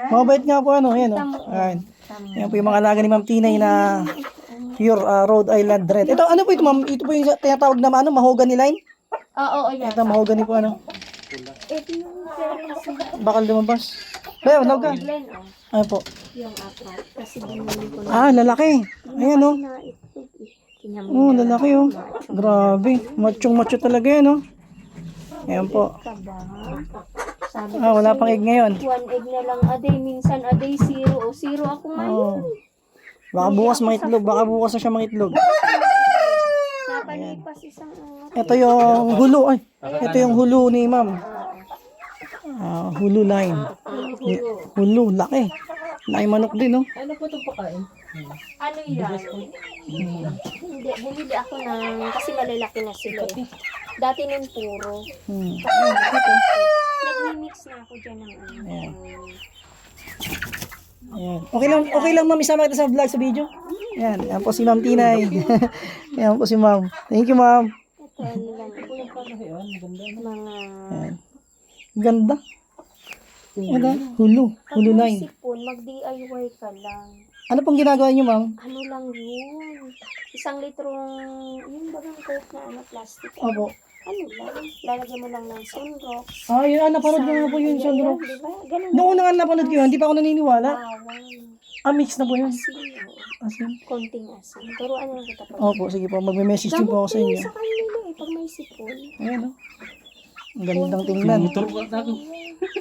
Mabait nga po ano, yan o. Ayan. Yan po yung mga alaga ni Ma'am Tinay na pure Rhode Island Red. Ito, ano po ito ma'am? Ito po yung tinatawag na ano, mahogany line? Oo, yan. Ito, mahogany po ano. Ito yung Glen, Bakal lumabas. Bayo, huwag ka. oh. Ano po? Yung apat. Kasi binili ko na. Ah, lalaki. Ayan o. Na itlog eh. Tingnan mo Oh, na lalaki lang. oh. Grabe. Machong-macho talaga yan oh. Ayan po. Ka ba? Sabi ko Ah, wala sa'yo, pang egg ngayon. 1 egg na lang a day. Minsan a day 0 o 0 ako ngayon. Oh. Baka bukas mga itlog. Baka bukas na siya mga itlog. Napalipas isang Ito yung hulo. Ay, ito yung hulo ni ma'am. Hulo line. Hulo, laki. Laki manok din oh. Ano po itong pakain? ano yan? Hindi, bumili ako ng, kasi malalaki na sila eh. Dati nun puro. Hmm. Nag-mix na ako dyan ng ano. Ayan. Ayan. Okay lang ma'am, isama kita sa vlog, sa video. Ayan, yan po si Ma'am Tinay. Ayan po si ma'am. Thank you ma'am. Ito ano lang, mga... Ayan. Ganda. Ano? Hulo Pag may line. sipon, mag-DIY ka lang. Ano pong ginagawa niyo ma'am? Ano lang yun? 1 litrong, yung bagang coke na ano, plastic. Opo. Ano lang, lalagyan mo lang ng sunrocks. Ah, yun, napanood ko nga po yun sa Ayan, drop. diba? Ganun Noong una nga napanood ko yun, hindi pa ako naniniwala. bawang. Mix na po yun. Asin, Asin. konting asin. Pero ano lang kita pa. Opo, sige po, magme-message din po ako sa inyo. Sa kanila eh, pag may sipon. Ayan o. Ang gandang tingnan. Turbo at ako.